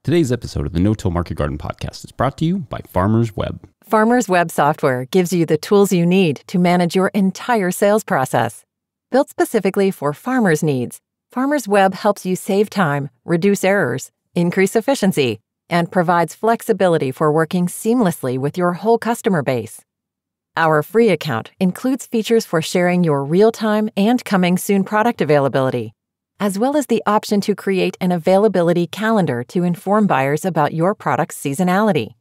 Today's episode of the No-Till Market Garden podcast is brought to you by Farmers Web. Farmers Web software gives you the tools you need to manage your entire sales process. Built specifically for farmers' needs, Farmers Web helps you save time, reduce errors, increase efficiency, and provides flexibility for working seamlessly with your whole customer base. Our free account includes features for sharing your real-time and coming soon product availability, as well as the option to create an availability calendar to inform buyers about your product's seasonality.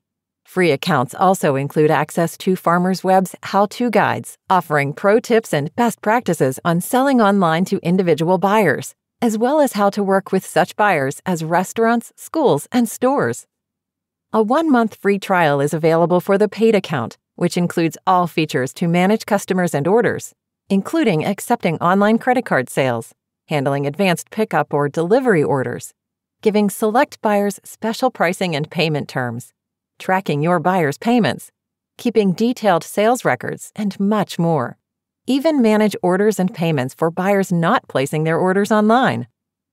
Free accounts also include access to Farmers Web's how-to guides, offering pro tips and best practices on selling online to individual buyers, as well as how to work with such buyers as restaurants, schools, and stores. A 1-month free trial is available for the paid account, which includes all features to manage customers and orders, including accepting online credit card sales, handling advanced pickup or delivery orders, giving select buyers special pricing and payment terms, tracking your buyers' payments, keeping detailed sales records, and much more. Even manage orders and payments for buyers not placing their orders online.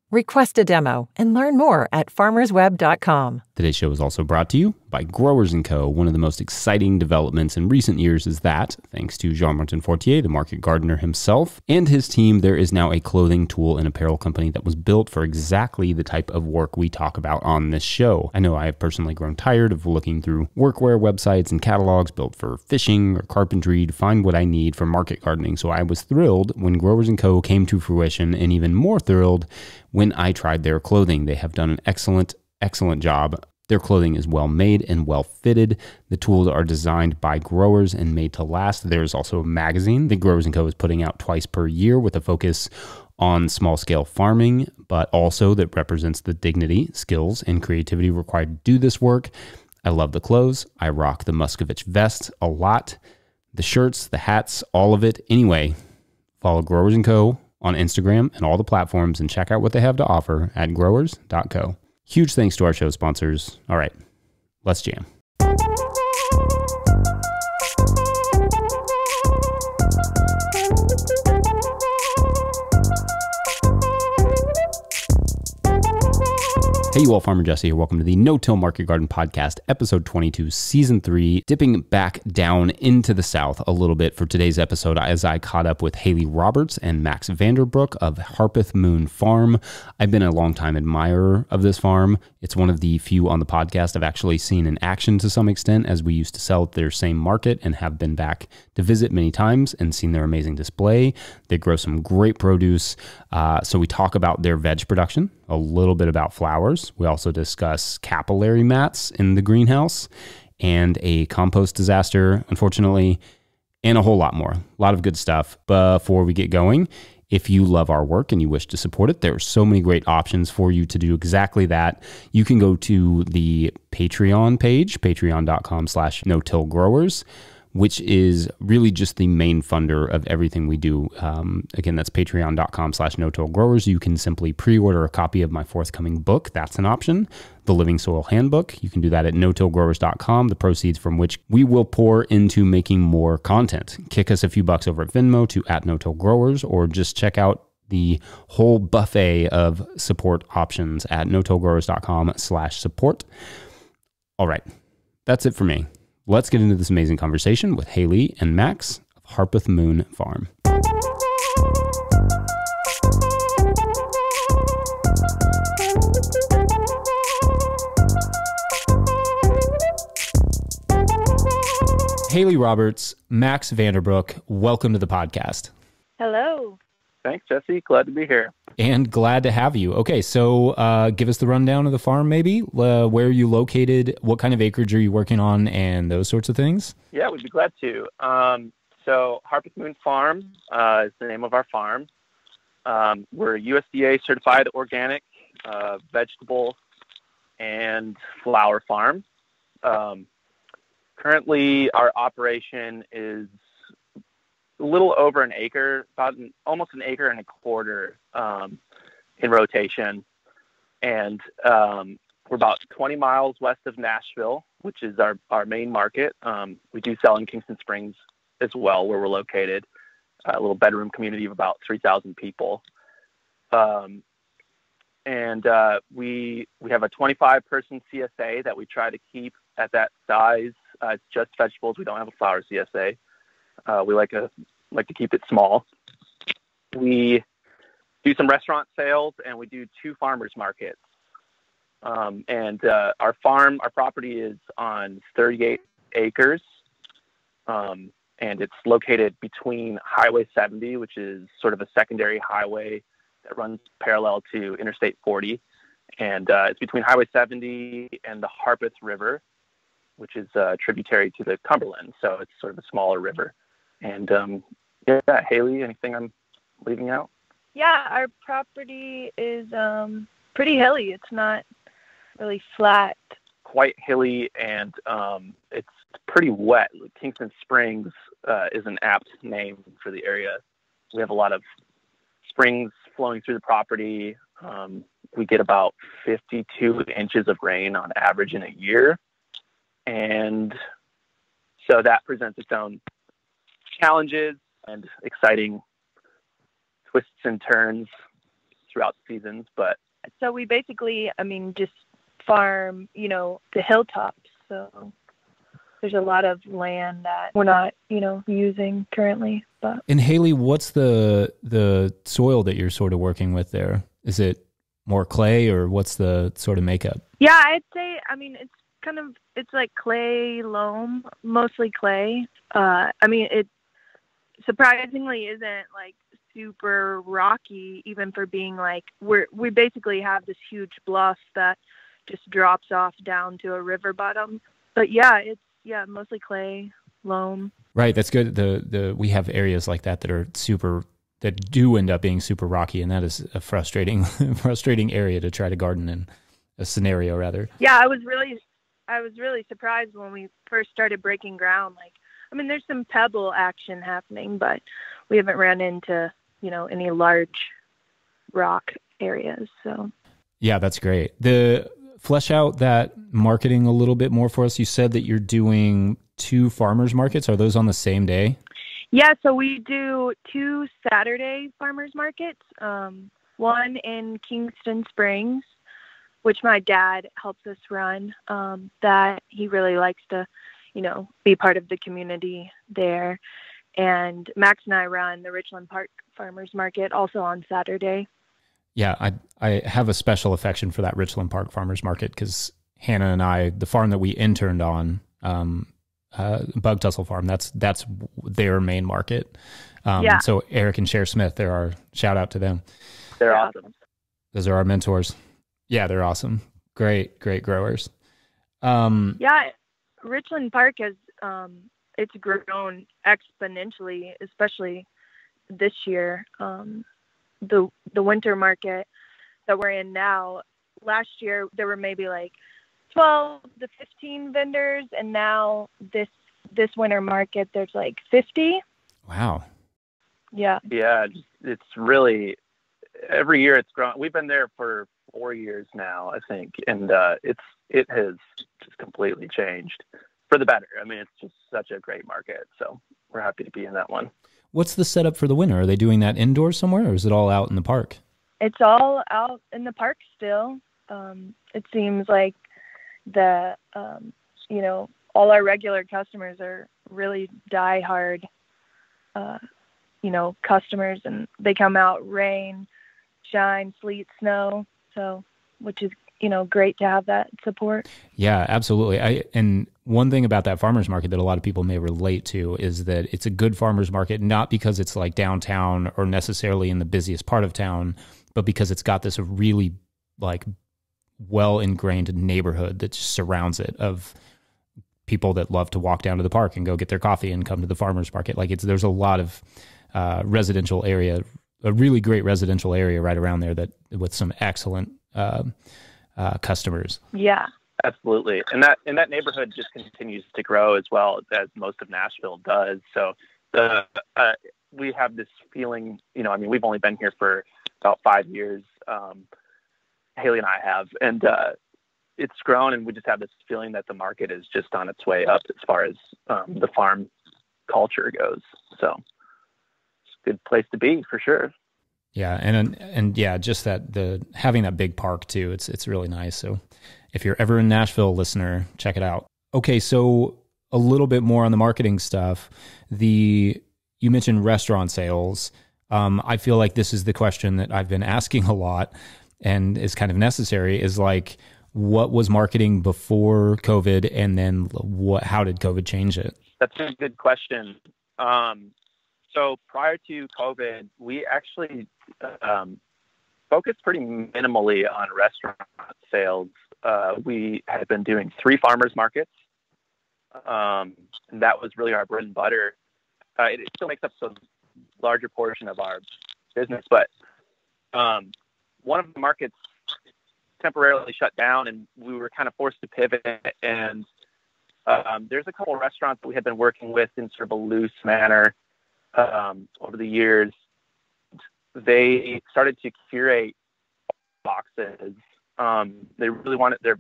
Request a demo and learn more at farmersweb.com. Today's show is also brought to you by Growers & Co. One of the most exciting developments in recent years is that, thanks to Jean-Martin Fortier, the market gardener himself, and his team, there is now a clothing, tool, and apparel company that was built for exactly the type of work we talk about on this show. I know I have personally grown tired of looking through workwear websites and catalogs built for fishing or carpentry to find what I need for market gardening, so I was thrilled when Growers & Co. came to fruition, and even more thrilled when I tried their clothing. They have done an excellent job. Their clothing is well made and well fitted. The tools are designed by growers and made to last. There's also a magazine that Growers & Co. is putting out twice per year with a focus on small-scale farming, but also that represents the dignity, skills, and creativity required to do this work. I love the clothes. I rock the Muscovich vest a lot. The shirts, the hats, all of it. Anyway, follow Growers & Co. on Instagram and all the platforms and check out what they have to offer at growers.co. Huge thanks to our show sponsors. All right, let's jam. Hey, you all, Farmer Jesse here. Welcome to the No-Till Market Garden Podcast, episode 22, season 3, dipping back down into the South a little bit for today's episode as I caught up with Haley Roberts and Max VanderBroek of Harpeth Moon Farm. I've been a longtime admirer of this farm. It's one of the few on the podcast I've actually seen in action to some extent, as we used to sell at their same market and have been back to visit many times and seen their amazing display. They grow some great produce. So we talk about their veg production, a little bit about flowers. We also discuss capillary mats in the greenhouse and a compost disaster, unfortunately, and a whole lot more. A lot of good stuff. Before we get going, if you love our work and you wish to support it, there are so many great options for you to do exactly that. You can go to the Patreon page, patreon.com/no-till-growers, which is really just the main funder of everything we do. Again, that's patreon.com/no-till-growers. You can simply pre-order a copy of my forthcoming book. That's an option. The Living Soil Handbook. You can do that at no-till-growers.com, the proceeds from which we will pour into making more content. Kick us a few bucks over at Venmo to @no-till-growers, or just check out the whole buffet of support options at no-till-growers.com/support. All right, that's it for me. Let's get into this amazing conversation with Haley and Max of Harpeth Moon Farm. Haley Roberts, Max VanderBroek, welcome to the podcast. Hello. Thanks, Jesse. Glad to be here. And glad to have you. Okay, so give us the rundown of the farm, maybe. Where are you located? What kind of acreage are you working on? And those sorts of things? Yeah, we'd be glad to. So Harpeth Moon Farm is the name of our farm. We're USDA certified organic vegetable and flower farm. Currently, our operation is a little over an acre, almost an acre and a quarter in rotation. And we're about 20 miles west of Nashville, which is our main market. We do sell in Kingston Springs as well, where we're located, a little bedroom community of about 3,000 people. And we have a 25-person CSA that we try to keep at that size. It's just vegetables. We don't have a flower CSA. We like to keep it small. We do some restaurant sales, and we do 2 farmers markets. And our property is on 38 acres, and it's located between Highway 70, which is sort of a secondary highway that runs parallel to Interstate 40. And it's between Highway 70 and the Harpeth River, which is tributary to the Cumberland. So it's sort of a smaller river. And Haley, anything I'm leaving out? Yeah, our property is pretty hilly. It's not really flat. Quite hilly, and it's pretty wet. Kingston Springs is an apt name for the area. We have a lot of springs flowing through the property. We get about 52 inches of rain on average in a year. And so that presents its own challenges and exciting twists and turns throughout the seasons. But so we basically, just farm, the hilltops. So there's a lot of land that we're not, using currently. But And Haley, what's the soil that you're sort of working with there? Is it more clay, or what's the sort of makeup? Yeah, I'd say, it's like clay loam, mostly clay. It surprisingly isn't like super rocky, even for being like, we basically have this huge bluff that just drops off down to a river bottom. But yeah, it's mostly clay, loam. Right, that's good. We have areas like that that do end up being super rocky, and that is a frustrating area to try to garden in, a scenario rather. Yeah, I was really surprised when we first started breaking ground. There's some pebble action happening, but we haven't ran into, any large rock areas. So yeah, that's great. Flesh out that marketing a little bit more for us. You said that you're doing 2 farmers markets. Are those on the same day? Yeah, so we do 2 Saturday farmers markets. One in Kingston Springs, which my dad helps us run. That he really likes to, be part of the community there. And Max and I run the Richland Park Farmers Market also on Saturday. Yeah, I have a special affection for that Richland Park Farmers Market because Hannah and I, the farm that we interned on, Bug Tussle Farm, that's their main market. So Eric and Cher Smith, they're our shout out to them. They're awesome. Those are our mentors. Yeah, they're awesome. Great growers. Richland Park has it's grown exponentially, especially this year. The winter market that we're in now, last year there were maybe like 12 to 15 vendors, and now this winter market there's like 50. Wow. Yeah, it's really, every year it's grown. We've been there for 4 years now, I think, and it has just completely changed for the better. It's just such a great market, so we're happy to be in that one. What's the setup for the winter? Are they doing that indoors somewhere, or is it all out in the park? It's all out in the park still. It seems like all our regular customers are really diehard, customers, and they come out rain, shine, sleet, snow. So, which is, great to have that support. Yeah, absolutely. And one thing about that farmer's market that a lot of people may relate to is that it's a good farmer's market, not because it's like downtown or necessarily in the busiest part of town, but because it's got this really like well ingrained neighborhood that just surrounds it of people that love to walk down to the park and go get their coffee and come to the farmer's market. Like there's a lot of residential area, a really great residential area right around there that with some excellent customers. Yeah, absolutely. And that neighborhood just continues to grow as well as most of Nashville does. So we have this feeling, we've only been here for about 5 years. Haley and I have, and it's grown, and we just have this feeling that the market is just on its way up as far as the farm culture goes. So it's a good place to be for sure. Yeah, and yeah, just that having that big park too. It's really nice. So if you're ever in Nashville, listener, check it out. Okay, so a little bit more on the marketing stuff. You mentioned restaurant sales. I feel like this is the question that I've been asking a lot and is kind of necessary, is like, what was marketing before COVID, and then how did COVID change it? That's a good question. So prior to COVID, we actually focused pretty minimally on restaurant sales. We had been doing 3 farmers markets. And that was really our bread and butter. It still makes up a larger portion of our business, but one of the markets temporarily shut down, and we were kind of forced to pivot. And there's a couple of restaurants that we had been working with in sort of a loose manner over the years. They started to curate boxes. They really wanted, they're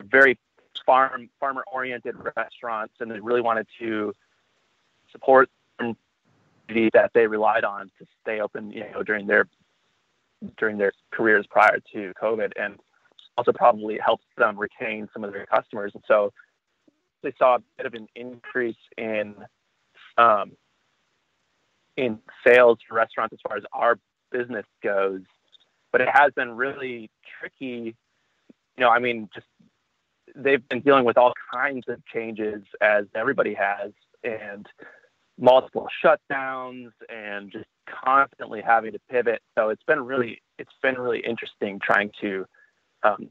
very farmer oriented restaurants, and they really wanted to support that they relied on to stay open, during their careers prior to COVID, and also probably helped them retain some of their customers. And so they saw a bit of an increase in sales for restaurants as far as our business goes, but it has been really tricky. Just they've been dealing with all kinds of changes, as everybody has, and multiple shutdowns and just constantly having to pivot. So it's been really interesting trying to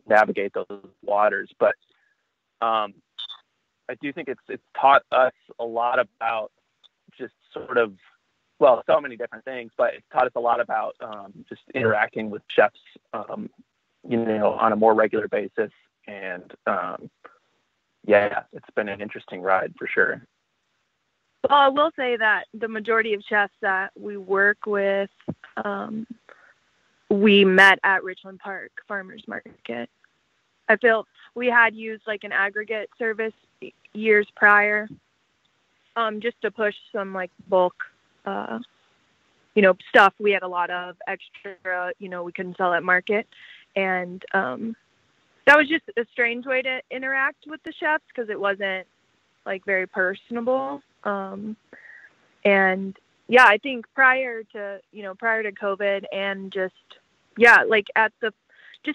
navigate those waters. But I do think it's taught us a lot about just sort of, so many different things, but it's taught us a lot about just interacting with chefs, on a more regular basis. And it's been an interesting ride for sure. Well, I will say that the majority of chefs that we work with, we met at Richland Park Farmers Market. I feel we had used like an aggregate service years prior, just to push some like bulk, stuff. We had a lot of extra, we couldn't sell at market. And that was just a strange way to interact with the chefs, because it wasn't like very personable. I think prior to COVID, and just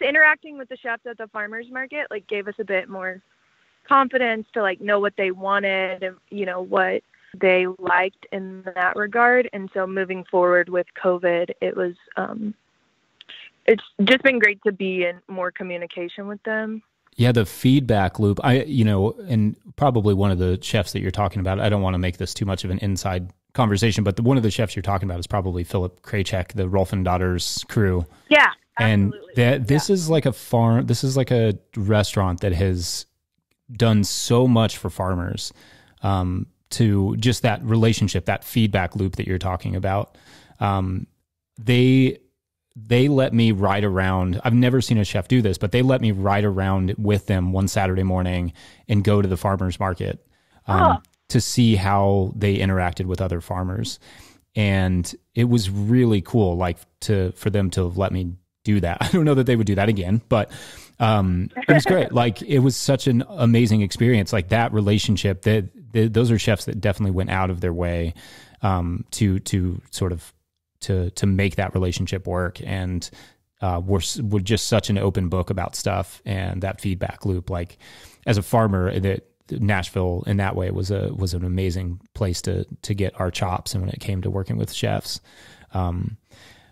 interacting with the chefs at the farmers market, like gave us a bit more confidence to like know what they wanted and, what they liked in that regard. And so moving forward with COVID, it was, it's just been great to be in more communication with them. Yeah, the feedback loop, and probably one of the chefs that you're talking about, I don't want to make this too much of an inside conversation, but one of the chefs you're talking about is probably Philip Krajcek, the Rolf and Daughters crew. Yeah, absolutely. And this is like a restaurant that has done so much for farmers, to just that relationship, that feedback loop that you're talking about. They let me ride around. I've never seen a chef do this, but they let me ride around with them one Saturday morning and go to the farmers market to see how they interacted with other farmers. And it was really cool, for them to let me do that. I don't know that they would do that again, but it was great. Like, it was such an amazing experience. Like, that relationship, those are chefs that definitely went out of their way to sort of to make that relationship work, and we're just such an open book about stuff, and that feedback loop. Like, as a farmer, that Nashville in that way was an amazing place to get our chops, and when it came to working with chefs.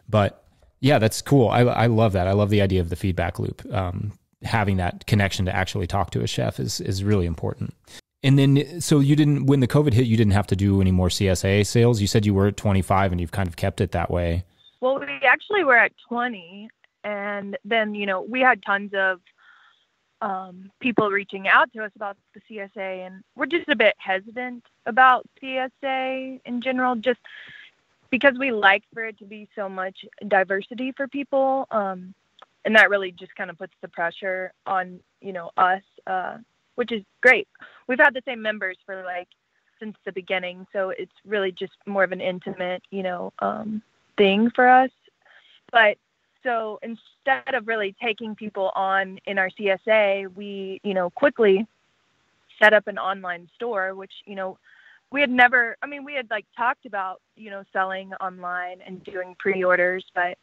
But yeah, that's cool. I love that. I love the idea of the feedback loop. Having that connection to actually talk to a chef is really important. And then, so when the COVID hit, you didn't have to do any more CSA sales. You said you were at 25 and you've kind of kept it that way. Well, we actually were at 20, and then, we had tons of people reaching out to us about the CSA, and we're just a bit hesitant about CSA in general, just because we like for it to be so much diversity for people. And that really just kind of puts the pressure on, us, which is great. We've had the same members for since the beginning. So it's really just more of an intimate, thing for us. But so instead of really taking people on in our CSA, we, quickly set up an online store, which, we had never, we had like talked about, selling online and doing pre-orders, but,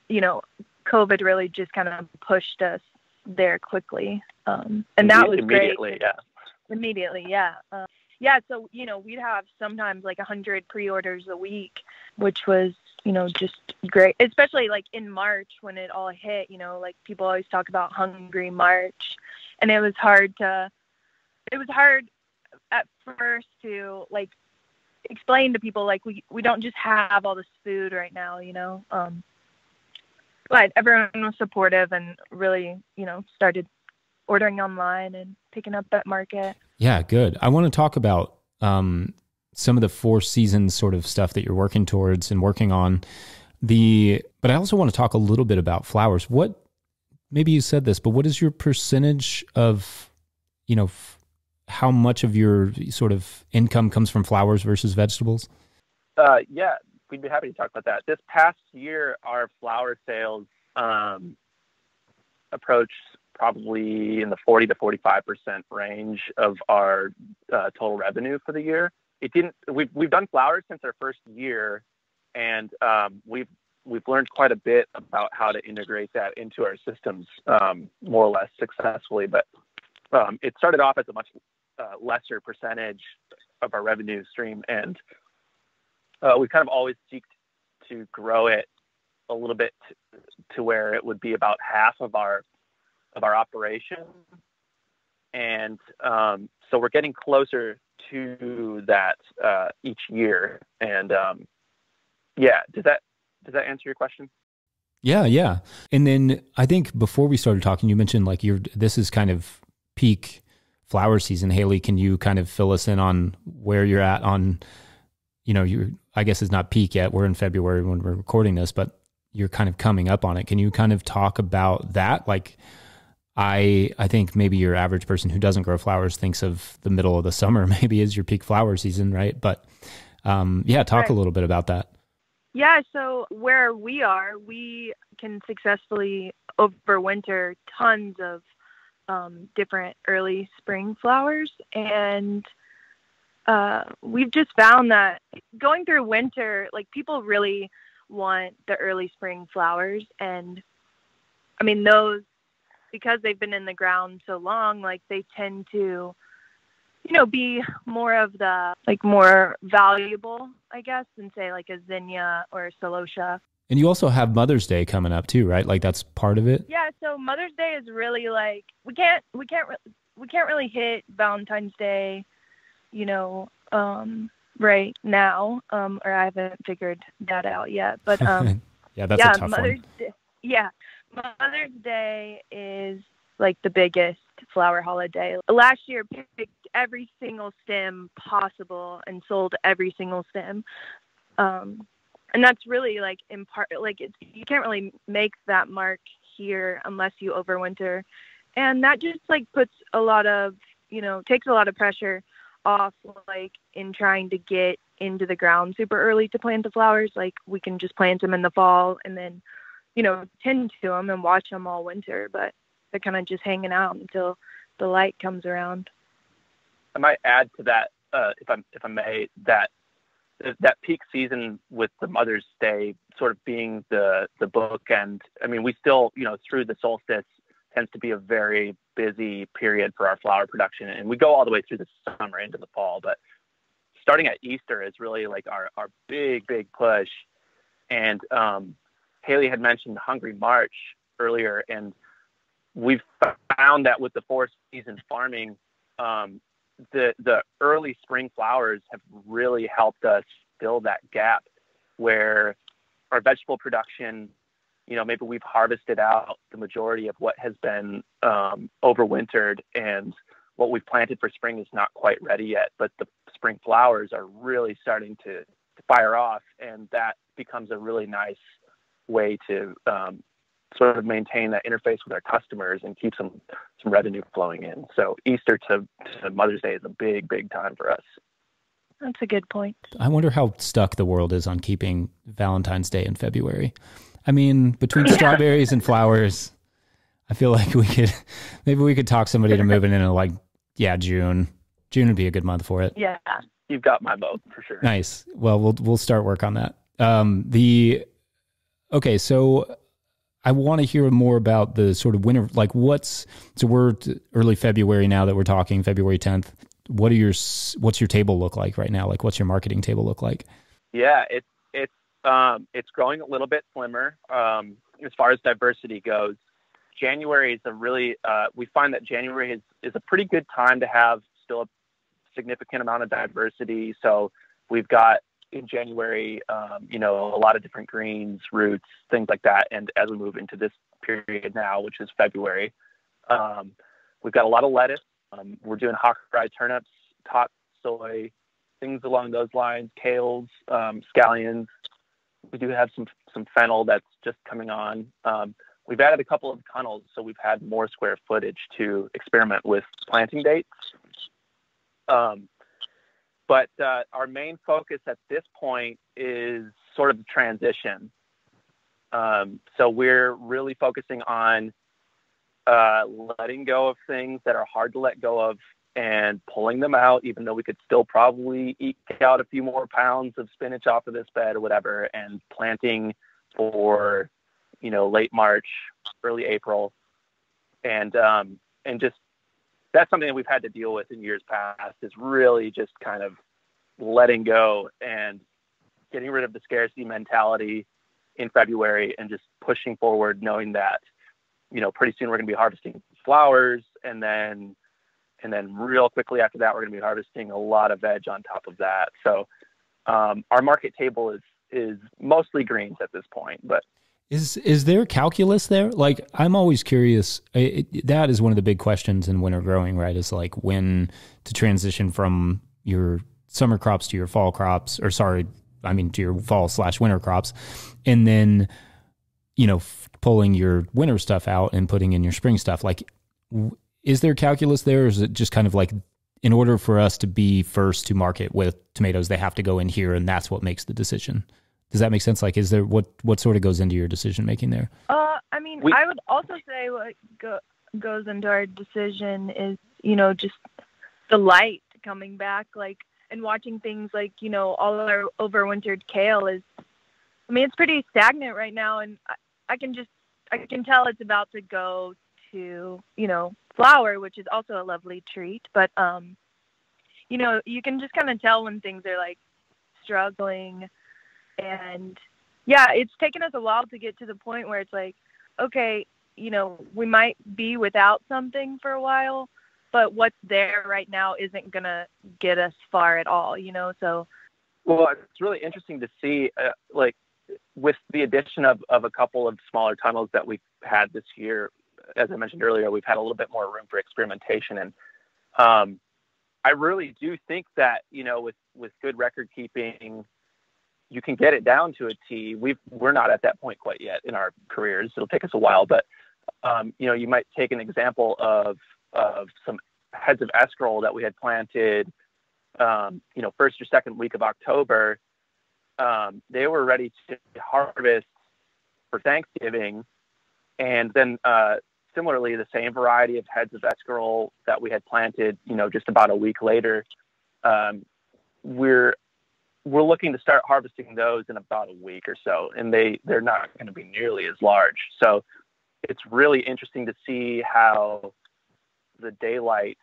COVID really just kind of pushed us there quickly. And that was immediately, great. Immediately. Yeah. So, we'd have sometimes like 100 pre-orders a week, which was, just great, especially like in March when it all hit, like people always talk about hungry March, and it was hard at first to like explain to people, like, we don't just have all this food right now, but everyone was supportive and really, started ordering online and picking up that market. Yeah, good. I want to talk about some of the 4 seasons sort of stuff that you're working towards and working on. But I also want to talk a little bit about flowers. Maybe you said this, but what is your percentage of, how much of your sort of income comes from flowers versus vegetables? Yeah, we'd be happy to talk about that. This past year, our flower sales approached probably in the 40 to 45% range of our total revenue for the year. We've done flowers since our first year, and we've learned quite a bit about how to integrate that into our systems, more or less successfully. But it started off as a much lesser percentage of our revenue stream, and we kind of always seeked to grow it a little bit to where it would be about half of our operation. And so we're getting closer to that each year. And does that answer your question? Yeah. And then I think before we started talking, you mentioned like this is kind of peak flower season. Haley, can you kind of fill us in on where you're at on, I guess it's not peak yet. We're in February when we're recording this, but you're kind of coming up on it. Can you kind of talk about that? Like, I think maybe your average person who doesn't grow flowers thinks of the middle of the summer maybe is your peak flower season, right? But talk a little bit about that. Yeah, so where we are, we can successfully overwinter tons of different early spring flowers. And we've just found that going through winter, like, people really want the early spring flowers. And those, because they've been in the ground so long, like, they tend to, be more of the, like, more valuable, I guess, than say like a zinnia or a celosia. And you also have Mother's Day coming up too, right? Like, that's part of it. Yeah. So Mother's Day is really like, we can't really hit Valentine's Day, right now. Or I haven't figured that out yet, but, yeah, that's a tough Mother's one. Day, yeah. Mother's Day is like the biggest flower holiday. Last year, picked every single stem possible and sold every single stem. And that's really like in part, like, you can't really make that mark here unless you overwinter. And that just like puts a lot of, takes a lot of pressure off, like, in trying to get into the ground super early to plant the flowers. Like, we can just plant them in the fall and then, tend to them and watch them all winter, but they're kind of just hanging out until the light comes around. I might add to that, if I may, that peak season with the Mother's Day sort of being the bookend. We still, through the solstice tends to be a very busy period for our flower production, and we go all the way through the summer into the fall. But starting at Easter is really like our big push. And Haley had mentioned Hungry March earlier, and we've found that with the 4-season farming, the early spring flowers have really helped us fill that gap where our vegetable production, maybe we've harvested out the majority of what has been overwintered, and what we've planted for spring is not quite ready yet, but the spring flowers are really starting to fire off, and that becomes a really nice way to sort of maintain that interface with our customers and keep some revenue flowing in. So Easter to Mother's Day is a big time for us. That's a good point. I wonder how stuck the world is on keeping Valentine's Day in February. I mean, between strawberries and flowers, I feel like we could talk somebody to moving into like, June. June would be a good month for it. Yeah. You've got my vote for sure. Nice. Well, we'll start work on that. Okay, so I want to hear more about the sort of winter, like so we're early February now that we're talking, February 10th. What's your table look like right now? Like, what's your marketing table look like? Yeah, it's growing a little bit slimmer. As far as diversity goes, January is we find that January is a pretty good time to have still a significant amount of diversity. So we've got in January, a lot of different greens, roots, things like that. And as we move into this period now, which is February, we've got a lot of lettuce. We're doing hawk fried turnips, top soy, things along those lines, kales, scallions. We do have some fennel that's just coming on. We've added a couple of tunnels, so we've had more square footage to experiment with planting dates. But our main focus at this point is sort of the transition. So we're really focusing on letting go of things that are hard to let go of and pulling them out, even though we could still probably eke out a few more pounds of spinach off of this bed or whatever, and planting for, late March, early April. And just, that's something that we've had to deal with in years past, is really just kind of letting go and getting rid of the scarcity mentality in February and just pushing forward, knowing that, pretty soon we're going to be harvesting flowers, and then real quickly after that, we're going to be harvesting a lot of veg on top of that. So our market table is mostly greens at this point. But is there calculus there? Like, I'm always curious. That is one of the big questions in winter growing, right? Is like when to transition from your summer crops to your fall crops, to your fall/winter crops, and then, pulling your winter stuff out and putting in your spring stuff. Like, is there calculus there, or is it just kind of like, in order for us to be first to market with tomatoes, they have to go in here, and that's what makes the decision? Does that make sense? Like, is there what sort of goes into your decision making there? I would also say what goes into our decision is, just the light coming back, like, and watching things like, all our overwintered kale it's pretty stagnant right now, and I can tell it's about to go to, flower, which is also a lovely treat. But, you can just kind of tell when things are like struggling. And yeah, it's taken us a while to get to the point where it's like, okay, we might be without something for a while, but what's there right now isn't going to get us far at all, so. Well, it's really interesting to see, with the addition of a couple of smaller tunnels that we've had this year. As I mentioned earlier, we've had a little bit more room for experimentation. And I really do think that, with good record keeping, you can get it down to a T. We're not at that point quite yet in our careers. It'll take us a while, but, you might take an example of some heads of escarole that we had planted, first or second week of October. They were ready to harvest for Thanksgiving. And then, similarly, the same variety of heads of escarole that we had planted, just about a week later, we're looking to start harvesting those in about a week or so, and they're not going to be nearly as large. So it's really interesting to see how the day length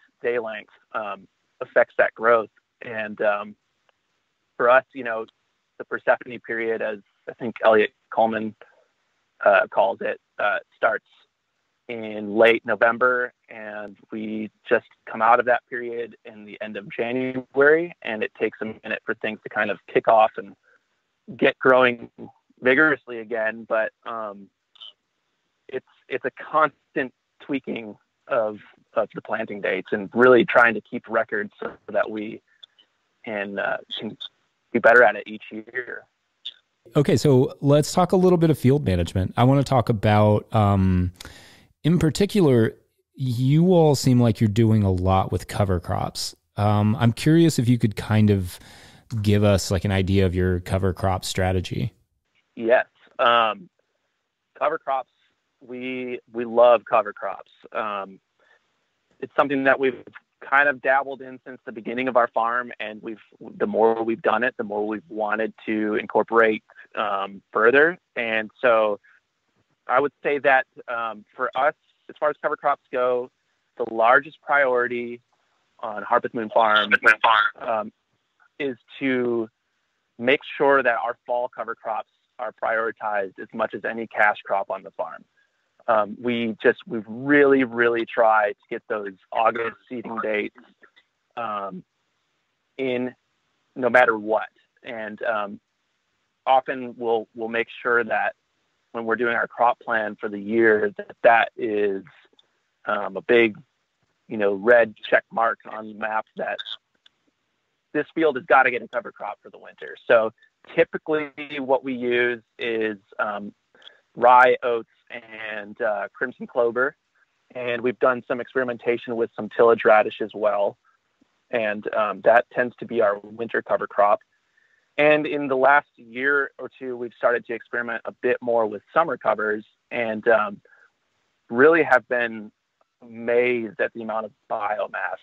affects that growth. And for us, the Persephone period, as I think Elliot Coleman calls it, starts in late November, and we just come out of that period in the end of January, and it takes a minute for things to kind of kick off and get growing vigorously again. But it's a constant tweaking of the planting dates, and really trying to keep records so that we can be better at it each year. Okay, so let's talk a little bit of field management. I want to talk about, in particular, you all seem like you're doing a lot with cover crops. I'm curious if you could kind of give us like an idea of your cover crop strategy. Yes. cover crops, we love cover crops. It's something that we've kind of dabbled in since the beginning of our farm, and the more we've done it, the more we've wanted to incorporate further. And so I would say that for us, as far as cover crops go, the largest priority on Harpeth Moon Farm is to make sure that our fall cover crops are prioritized as much as any cash crop on the farm. We've really, really tried to get those August seeding dates in no matter what. And often we'll make sure that when we're doing our crop plan for the year, that is a big, red check mark on the map that this field has got to get a cover crop for the winter. So typically what we use is rye, oats, and crimson clover. And we've done some experimentation with some tillage radish as well. And that tends to be our winter cover crop. And in the last year or two, we've started to experiment a bit more with summer covers, and really have been amazed at the amount of biomass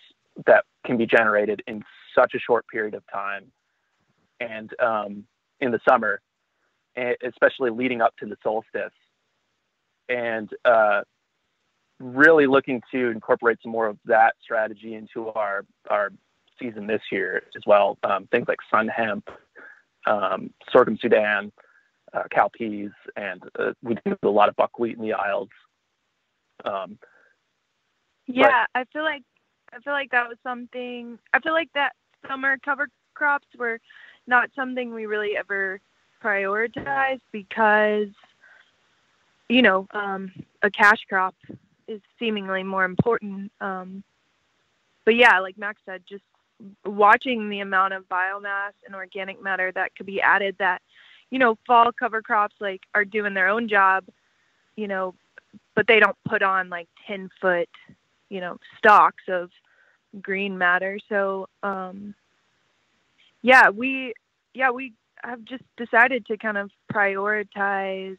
that can be generated in such a short period of time. And in the summer, especially leading up to the solstice, and really looking to incorporate some more of that strategy into our season this year as well. Things like sun hemp, sorghum Sudan, cowpeas, and we do a lot of buckwheat in the Isles. I feel like that was something. I feel like that summer cover crops were not something we really ever prioritized because, a cash crop is seemingly more important. But yeah, like Max said, just watching the amount of biomass and organic matter that could be added that, fall cover crops like are doing their own job, but they don't put on like 10-foot, stalks of green matter. So, we have just decided to kind of prioritize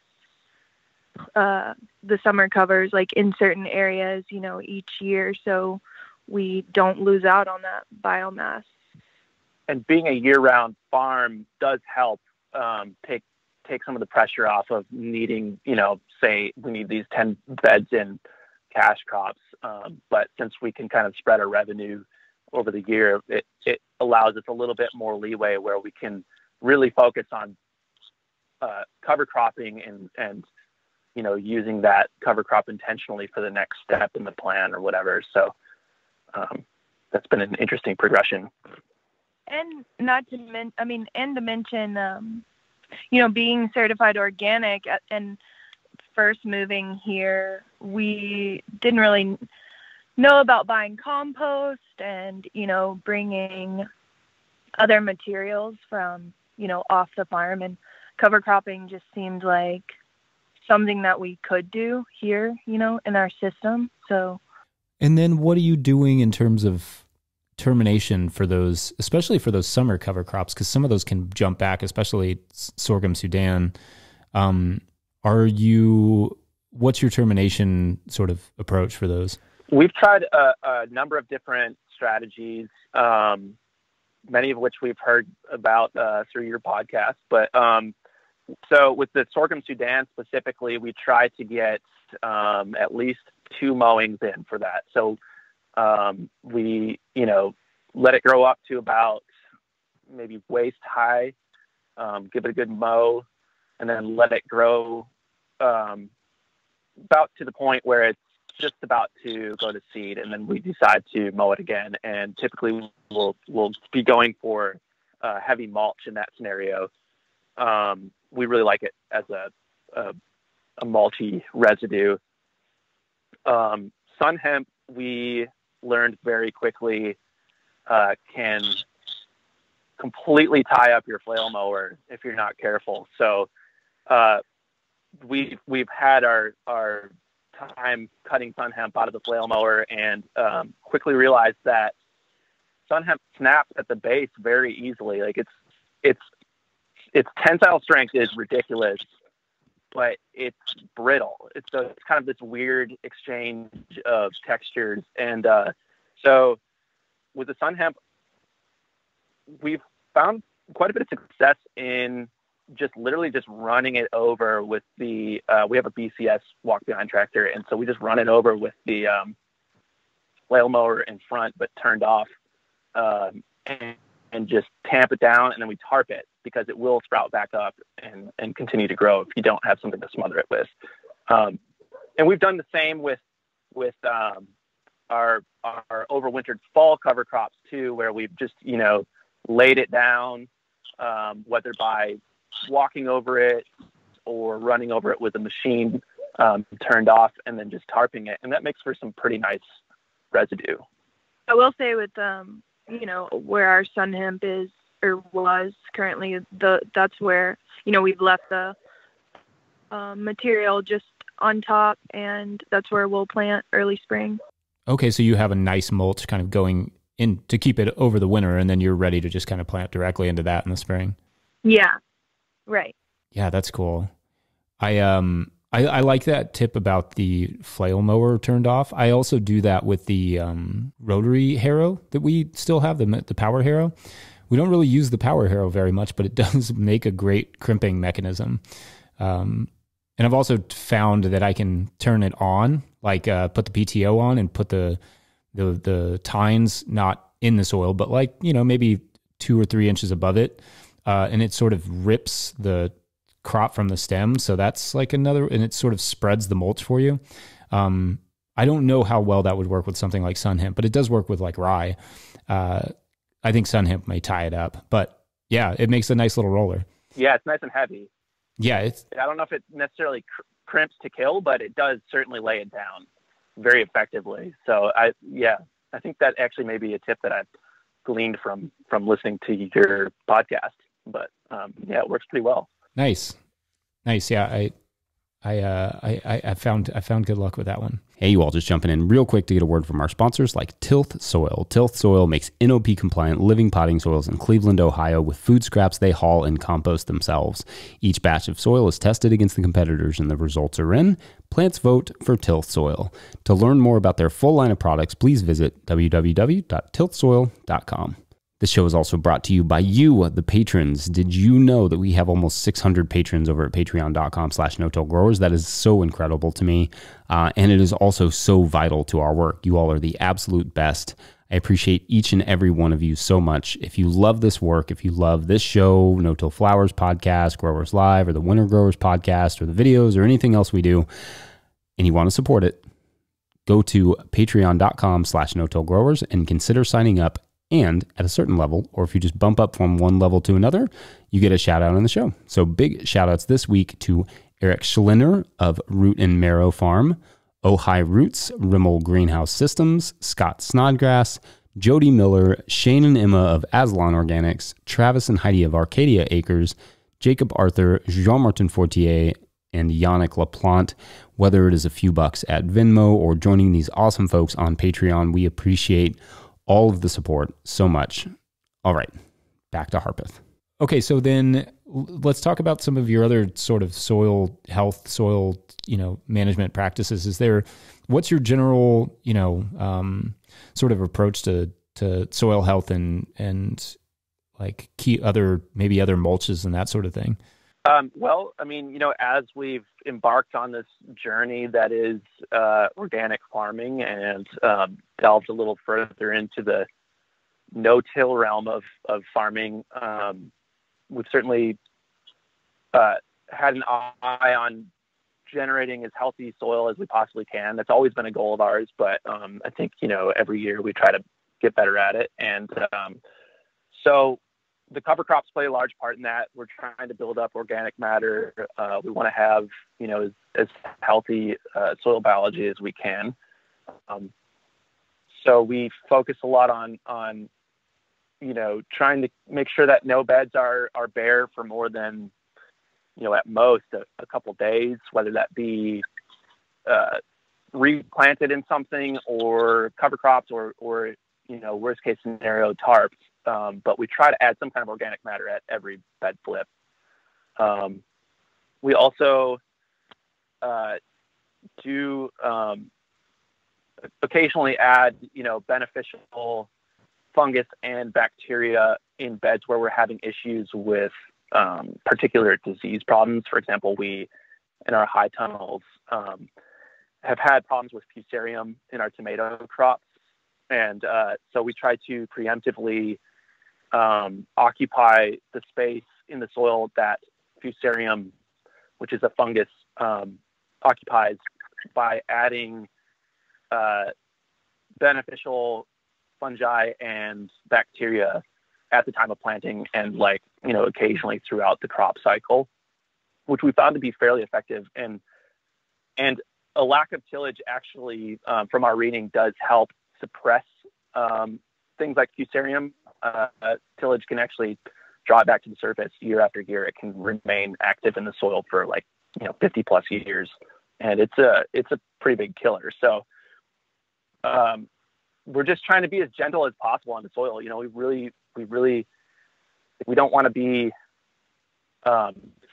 the summer covers like in certain areas, each year, so we don't lose out on that biomass. And being a year-round farm does help take some of the pressure off of needing, say we need these 10 beds in cash crops. But since we can kind of spread our revenue over the year, it allows us a little bit more leeway where we can really focus on cover cropping and using that cover crop intentionally for the next step in the plan or whatever. So that's been an interesting progression. And to mention, being certified organic and first moving here, we didn't really know about buying compost and, bringing other materials from, off the farm, and cover cropping just seemed like something that we could do here, in our system. So. And then what are you doing in terms of termination for those, especially for those summer cover crops? Because some of those can jump back, especially sorghum Sudan. What's your termination sort of approach for those? We've tried a number of different strategies, many of which we've heard about through your podcast. But so with the sorghum Sudan specifically, we try to get at least 2 mowings in for that. So we, let it grow up to about maybe waist high, give it a good mow, and then let it grow about to the point where it's just about to go to seed, and then we decide to mow it again. And typically we'll be going for heavy mulch in that scenario. We really like it as a mulchy residue. Sun hemp, we learned very quickly, can completely tie up your flail mower if you're not careful. So we've had our time cutting sun hemp out of the flail mower, and quickly realized that sun hemp snaps at the base very easily. Like its tensile strength is ridiculous, but it's brittle. It's kind of this weird exchange of textures. And so with the sun hemp, we've found quite a bit of success in literally just running it over with the, we have a BCS walk behind tractor. And so we just run it over with the flail mower in front, but turned off, and just tamp it down. And then we tarp it because it will sprout back up and continue to grow if you don't have something to smother it with. And we've done the same with our overwintered fall cover crops too, where we've just, laid it down, whether by walking over it or running over it with a machine turned off, and then just tarping it. And that makes for some pretty nice residue. I will say with, where our sun hemp is or was currently, that's where, we've left the material just on top, and that's where we'll plant early spring. Okay, so you have a nice mulch kind of going in to keep it over the winter, and then you're ready to just kind of plant directly into that in the spring. Yeah, right. Yeah, that's cool. I like that tip about the flail mower turned off. I also do that with the rotary harrow that we still have, the power harrow. We don't really use the power harrow very much, but it does make a great crimping mechanism. And I've also found that I can turn it on, like put the PTO on and put the tines not in the soil, but maybe 2 or 3 inches above it. And it sort of rips the crop from the stem. So that's and it sort of spreads the mulch for you. I don't know how well that would work with something like sun hemp, but it does work with rye. I think sun hemp may tie it up, but yeah, it makes a nice little roller. Yeah, it's nice and heavy. Yeah, I don't know if it necessarily crimps to kill, but it does certainly lay it down very effectively. So I think that actually may be a tip that I've gleaned from listening to your podcast. But it works pretty well. Nice. Yeah, I found good luck with that one. Hey, you all, just jumping in real quick to get a word from our sponsors like Tilth Soil. Tilth Soil makes NOP compliant living potting soils in Cleveland, Ohio, with food scraps they haul and compost themselves. Each batch of soil is tested against the competitors and the results are in. Plants vote for Tilth Soil. To learn more about their full line of products, please visit www.tilthsoil.com. This show is also brought to you by you, the patrons. Did you know that we have almost 600 patrons over at patreon.com/no-till-growers? That is so incredible to me. And it is also so vital to our work. You all are the absolute best. I appreciate each and every one of you so much. If you love this work, if you love this show, No Till Flowers podcast, Growers Live, or the Winter Growers podcast, or the videos, or anything else we do, and you want to support it, go to patreon.com/no-till-growers and consider signing up. And at a certain level, or if you just bump up from one level to another, you get a shout out on the show. So big shout outs this week to Eric Schlinner of Root and Marrow Farm, Ojai Roots, Rimmel Greenhouse Systems, Scott Snodgrass, Jody Miller, Shane and Emma of Aslan Organics, Travis and Heidi of Arcadia Acres, Jacob Arthur, Jean-Martin Fortier, and Yannick LaPlante. Whether it is a few bucks at Venmo or joining these awesome folks on Patreon, we appreciate all of the support so much. All right, back to Harpeth. Okay, so then let's talk about some of your other sort of soil health, management practices. What's your general, sort of approach to soil health and like other mulches and that sort of thing? Well, I mean, as we've embarked on this journey that is organic farming and delved a little further into the no-till realm of farming, we've certainly had an eye on generating as healthy soil as we possibly can. That's always been a goal of ours, but I think, every year we try to get better at it. And so the cover crops play a large part in that. We're trying to build up organic matter. We want to have, as healthy soil biology as we can. So we focus a lot on trying to make sure that no beds are bare for more than, at most a couple days, whether that be replanted in something or cover crops or worst case scenario tarps. But we try to add some kind of organic matter at every bed flip. We also do occasionally add, beneficial fungus and bacteria in beds where we're having issues with particular disease problems. For example, we, in our high tunnels, have had problems with fusarium in our tomato crops. And so we try to preemptively occupy the space in the soil that fusarium, which is a fungus, occupies, by adding beneficial fungi and bacteria at the time of planting and occasionally throughout the crop cycle, which we found to be fairly effective. And a lack of tillage actually, from our reading, does help suppress things like fusarium. Tillage can actually draw it back to the surface year after year. It can remain active in the soil for 50 plus years. And it's a pretty big killer. So we're just trying to be as gentle as possible on the soil. We don't want to be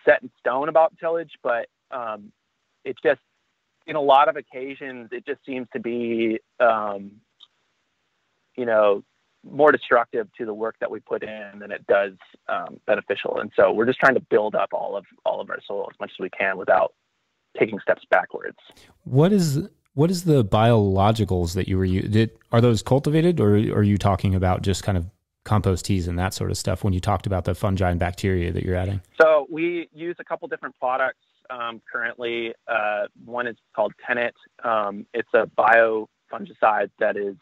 set in stone about tillage, but it just, in a lot of occasions, it just seems to be, more destructive to the work that we put in than it does beneficial. And so we're just trying to build up all of our soil as much as we can without taking steps backwards. What is the biologicals that you were using? Are those cultivated, or are you talking about just kind of compost teas and that sort of stuff when you talked about the fungi and bacteria that you're adding? So we use a couple different products currently. One is called Tenet. It's a biofungicide that is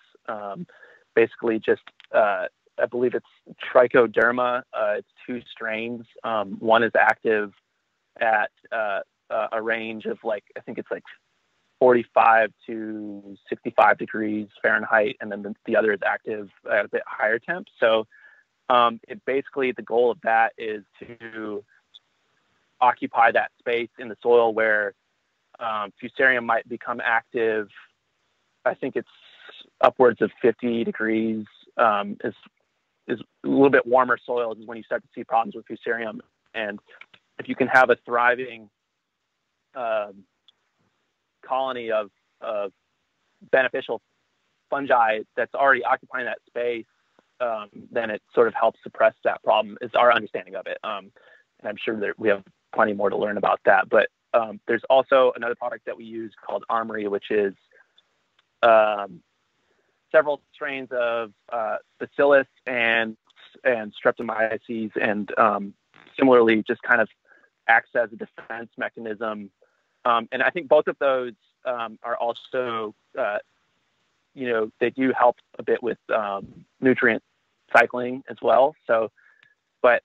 basically just, I believe it's trichoderma. It's 2 strains. One is active at a range of I think it's 45 to 65 degrees Fahrenheit. And then the other is active at a bit higher temp. So the goal of that is to occupy that space in the soil where fusarium might become active. I think it's upwards of 50 degrees is a little bit warmer soils is when you start to see problems with fusarium. And if you can have a thriving colony of beneficial fungi that's already occupying that space, then it sort of helps suppress that problem, is our understanding of it. And I'm sure that we have plenty more to learn about that. But there's also another product that we use called Armory, which is several strains of Bacillus and Streptomyces, and similarly just kind of acts as a defense mechanism. And I think both of those are also, they do help a bit with nutrient cycling as well. So, but,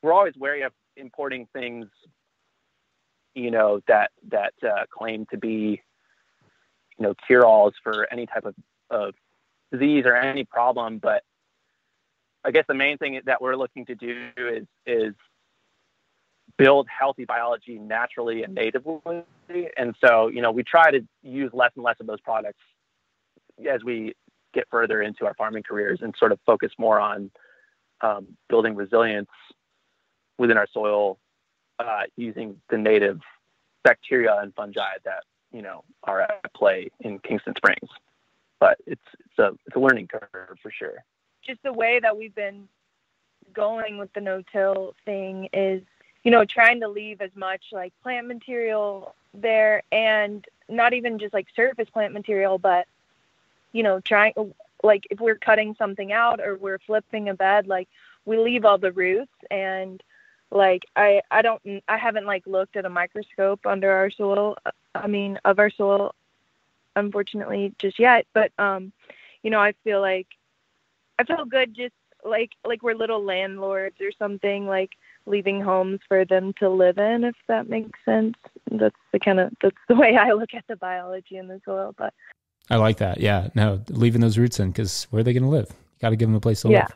we're always wary of importing things, that claim to be, cure-alls for any type of disease or any problem. But I guess the main thing that we're looking to do is build healthy biology naturally and natively. And so, we try to use less and less of those products as we get further into our farming careers and sort of focus more on building resilience within our soil using the native bacteria and fungi that, are at play in Kingston Springs. But it's a learning curve for sure. Just the way that we've been going with the no-till thing is, trying to leave as much plant material there, and not even just surface plant material, but, trying, if we're cutting something out or we're flipping a bed, we leave all the roots. And I haven't looked at a microscope under our soil, of our soil, unfortunately, just yet. But, I feel good just like we're little landlords or something, leaving homes for them to live in, if that makes sense. That's the way I look at the biology in the soil. But I like that. Yeah, no, leaving those roots in, because where are they going to live? You got to give them a place to live.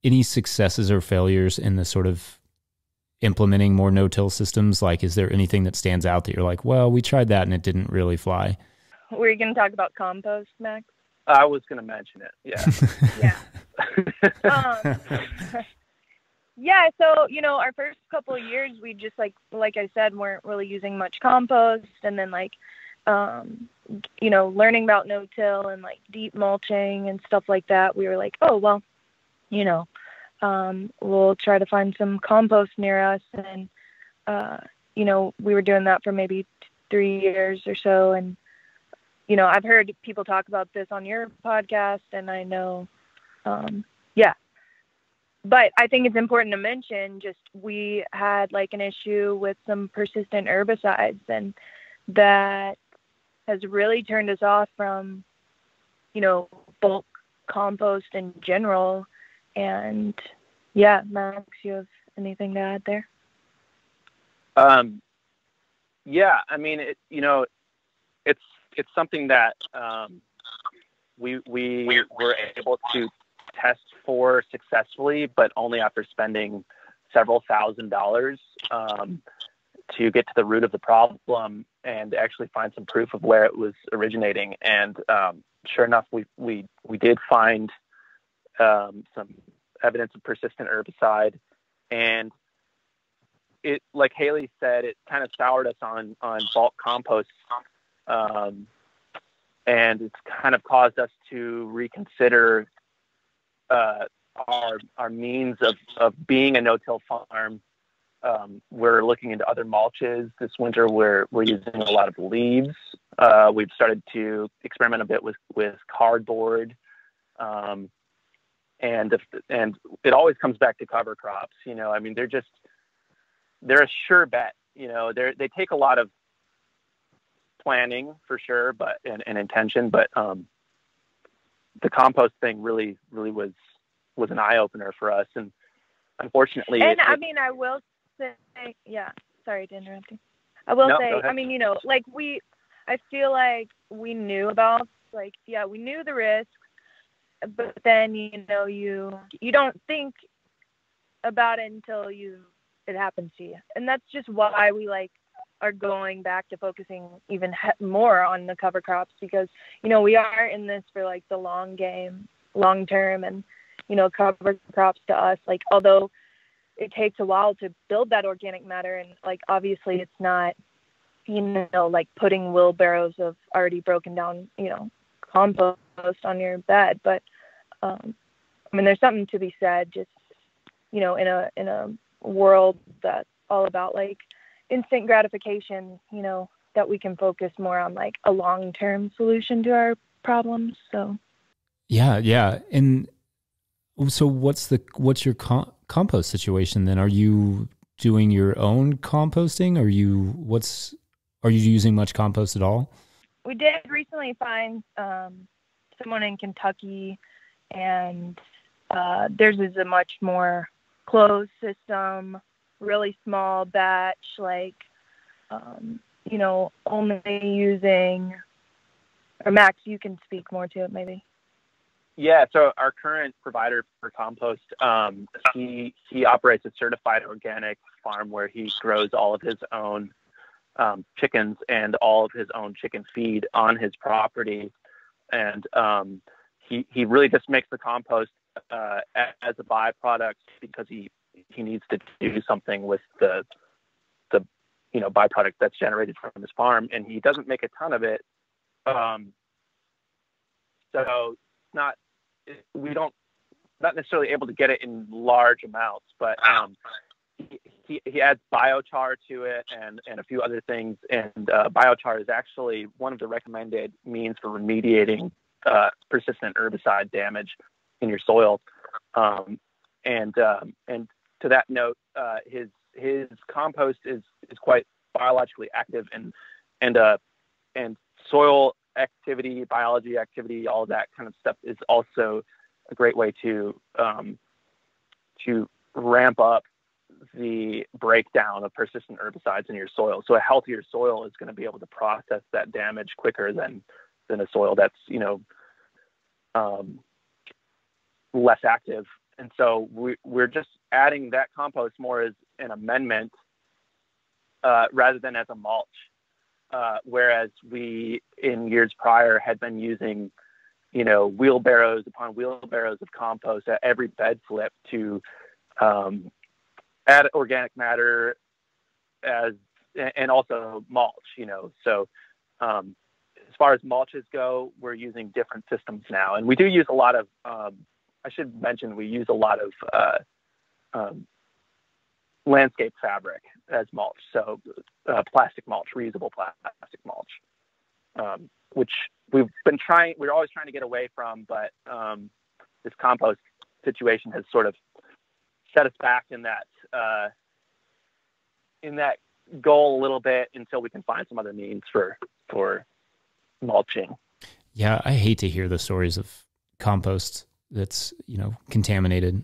Any successes or failures in the sort of implementing more no-till systems? Is there anything that stands out that you're like, well, we tried that and it didn't really fly? Were you going to talk about compost, Max? I was going to mention it. Yeah. Yeah. Yeah, so, our first couple of years, we just, like I said, weren't really using much compost. And then, learning about no-till and, deep mulching and stuff like that, we were like, oh, well, we'll try to find some compost near us. And, we were doing that for maybe 3 years or so. And, I've heard people talk about this on your podcast, and I know, yeah. But I think it's important to mention just we had an issue with some persistent herbicides, and that has really turned us off from, bulk compost in general. And yeah, Max, you have anything to add there? Yeah, I mean, it's something that we were able to test for successfully, but only after spending several $1,000s to get to the root of the problem and actually find some proof of where it was originating. And sure enough, we did find some evidence of persistent herbicide, and it, like Haley said, it kind of soured us on bulk compost, and it's kind of caused us to reconsider our means of being a no-till farm. We're looking into other mulches this winter. We're using a lot of leaves. We've started to experiment a bit with cardboard, and it always comes back to cover crops. I mean, they're a sure bet. They take a lot of planning for sure, and intention, but the compost thing really was an eye opener for us. And unfortunately, I will say, yeah, sorry to interrupt you. I will say, I mean, I feel like we knew about, we knew the risks, but then, you don't think about it until it happens to you. And that's just why we are going back to focusing even more on the cover crops, because, we are in this for the long game, long term. And, cover crops to us, although it takes a while to build that organic matter, and obviously it's not, putting wheelbarrows of already broken down, compost on your bed. But, I mean, there's something to be said just, in a world that's all about instant gratification, that we can focus more on a long-term solution to our problems. So yeah. And so what's your compost situation then? Are you doing your own composting? Are you using much compost at all? We did recently find someone in Kentucky, and theirs is a much more closed system, really small batch, only using, or Max, you can speak more to it maybe. Yeah, so our current provider for compost, he operates a certified organic farm where he grows all of his own chickens and all of his own chicken feed on his property. And he really just makes the compost as a byproduct because he needs to do something with the byproduct that's generated from his farm, and he doesn't make a ton of it. So we're not necessarily able to get it in large amounts, but he adds biochar to it and a few other things. And biochar is actually one of the recommended means for remediating persistent herbicide damage in your soil. And to that note, his compost is quite biologically active, and soil activity, biology activity, all that kind of stuff is also a great way to ramp up the breakdown of persistent herbicides in your soil. So a healthier soil is going to be able to process that damage quicker than a soil that's less active. And so we're just adding that compost more as an amendment rather than as a mulch. Whereas we, in years prior, had been using, wheelbarrows upon wheelbarrows of compost at every bed flip to add organic matter and also mulch, So as far as mulches go, we're using different systems now. And we do use a lot of, I should mention, we use a lot of landscape fabric as mulch. So plastic mulch, reusable plastic mulch, which we're always trying to get away from, but this compost situation has sort of set us back in that goal a little bit until we can find some other means for mulching. Yeah, I hate to hear the stories of compost that's contaminated.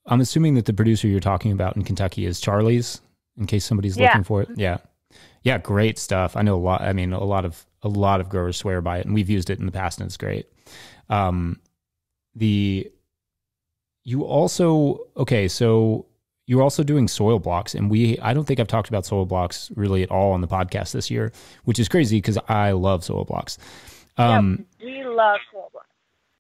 I'm assuming that the producer you're talking about in Kentucky is Charlie's, in case somebody's looking for it. Yeah, great stuff. I know a lot. I mean, a lot of growers swear by it, and we've used it in the past, and it's great. So you're also doing soil blocks, and I don't think I've talked about soil blocks really at all on the podcast this year, which is crazy because I love soil blocks. We love soil blocks.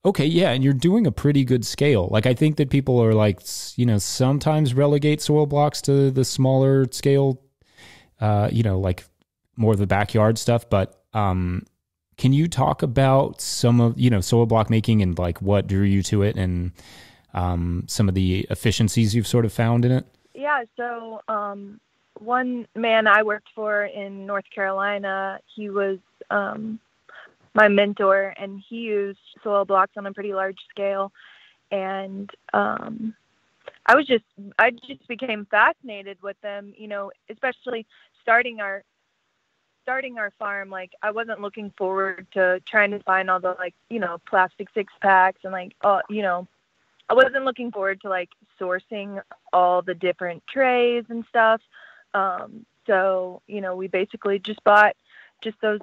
Okay, yeah, and you're doing a pretty good scale. Like, I think that people are like, sometimes relegate soil blocks to the smaller scale, like more of the backyard stuff. But can you talk about some of, soil block making and like what drew you to it and some of the efficiencies you've sort of found in it? Yeah, so one man I worked for in North Carolina, he was my mentor, and he used soil blocks on a pretty large scale. And I just became fascinated with them, especially starting our farm. Like, I wasn't looking forward to trying to find all the plastic 6-packs and I wasn't looking forward to sourcing all the different trays and stuff. So, we basically just bought just those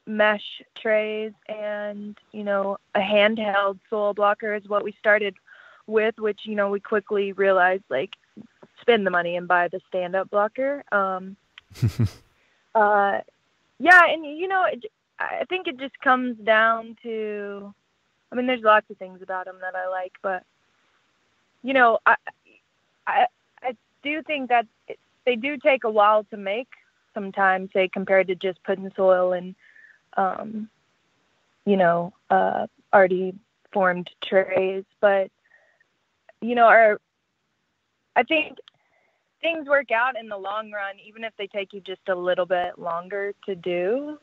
mesh trays and, a handheld soil blocker is what we started with, which, we quickly realized, spend the money and buy the stand-up blocker. Yeah. And, I think it just comes down to, there's lots of things about them that I like, but, I do think that they do take a while to make sometimes, say, compared to just putting soil in, already formed trays. But, I think things work out in the long run, even if they take you just a little bit longer to do,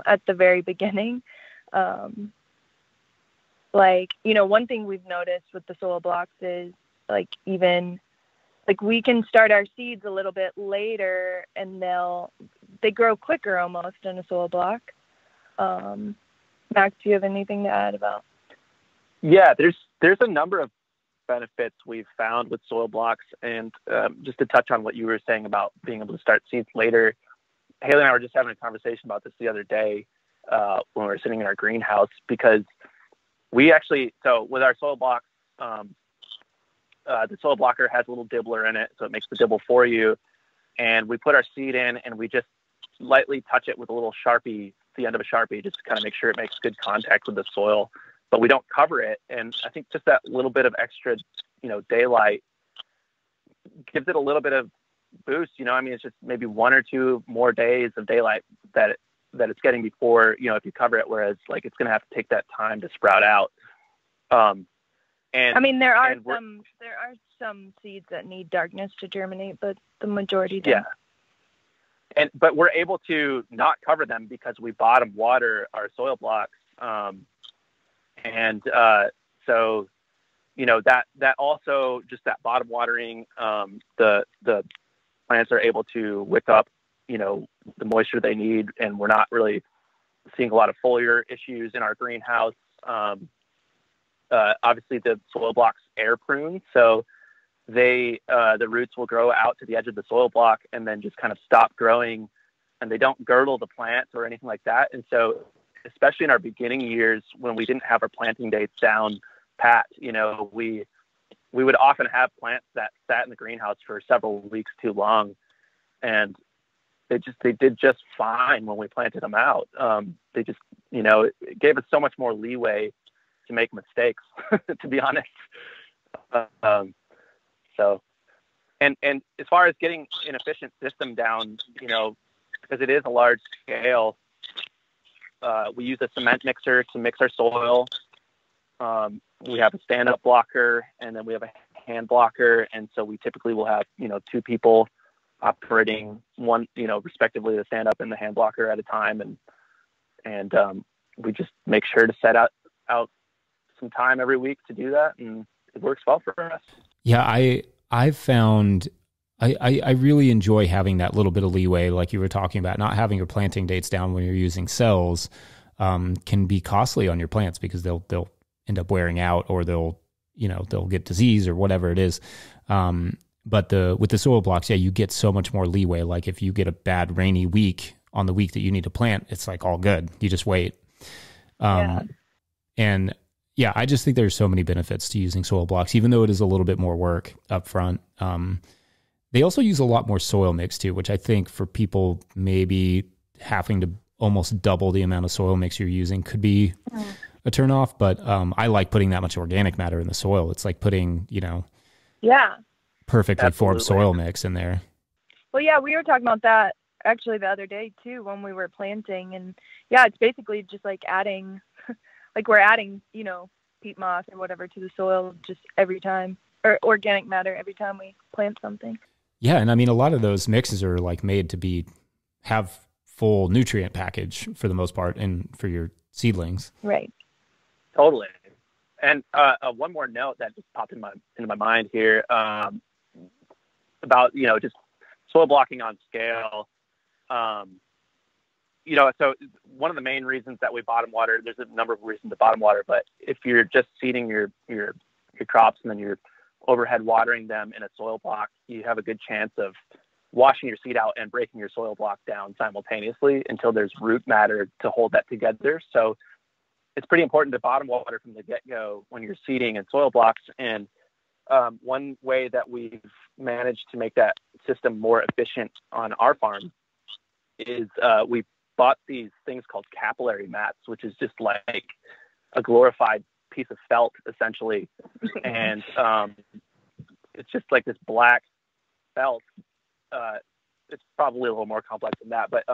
at the very beginning. One thing we've noticed with the soil blocks is we can start our seeds a little bit later and they grow quicker almost in a soil block. Max, do you have anything to add about? Yeah, there's a number of benefits we've found with soil blocks. And just to touch on what you were saying about being able to start seeds later, Haley and I were just having a conversation about this the other day when we were sitting in our greenhouse, because we actually, so with our soil blocks, the soil blocker has a little dibbler in it, so it makes the dibble for you. And we put our seed in and we just lightly touch it with a little Sharpie, the end of a Sharpie, just to kind of make sure it makes good contact with the soil, but we don't cover it. And I think just that little bit of extra, daylight gives it a little bit of boost. It's just maybe 1 or 2 more days of daylight that it's getting before, if you cover it, whereas it's going to have to take that time to sprout out. And there are some seeds that need darkness to germinate, but the majority don't. Yeah. But we're able to not cover them because we bottom water our soil blocks. So, that also, just that bottom watering, the plants are able to wick up, the moisture they need, and we're not really seeing a lot of foliar issues in our greenhouse. Obviously the soil blocks air prune, so the roots will grow out to the edge of the soil block and then just kind of stop growing, and they don't girdle the plants or anything like that. And so, especially in our beginning years when we didn't have our planting dates down pat, we would often have plants that sat in the greenhouse for several weeks too long, and they did just fine when we planted them out. They just, it gave us so much more leeway to make mistakes, to be honest. So, and as far as getting an efficient system down, because it is a large scale, we use a cement mixer to mix our soil. We have a stand-up blocker, and then we have a hand blocker. And so we typically will have, 2 people operating one, respectively the stand-up and the hand blocker at a time. And we just make sure to set out some time every week to do that. And it works well for us. Yeah. I've found I really enjoy having that little bit of leeway, like you were talking about. Not having your planting dates down when you're using cells can be costly on your plants because they'll end up wearing out, or they'll get disease or whatever it is. But with the soil blocks, you get so much more leeway. Like if you get a bad rainy week on the week that you need to plant, it's like all good. You just wait. And yeah, I just think there's so many benefits to using soil blocks, even though it is a little bit more work up front. They also use a lot more soil mix too, which I think for people maybe having to almost double the amount of soil mix you're using could be a turnoff. But I like putting that much organic matter in the soil. It's like putting, perfectly formed soil mix in there. Well, yeah, we were talking about that actually the other day too when we were planting, and it's basically just like adding, like we're adding, peat moss or whatever to the soil just every time, or organic matter every time we plant something. Yeah, and I mean a lot of those mixes are like made to have full nutrient package for the most part, and for your seedlings. Right. Totally. And one more note that just popped into my mind here about just soil blocking on scale. So one of the main reasons that we bottom water, there's a number of reasons to bottom water, but if you're just seeding your crops and then you're overhead watering them in a soil block, you have a good chance of washing your seed out and breaking your soil block down simultaneously until there's root matter to hold that together. So it's pretty important to bottom water from the get-go when you're seeding in soil blocks. And one way that we've managed to make that system more efficient on our farm is we bought these things called capillary mats, which is just like a glorified piece of felt essentially. And it's just like this black felt. It's probably a little more complex than that, but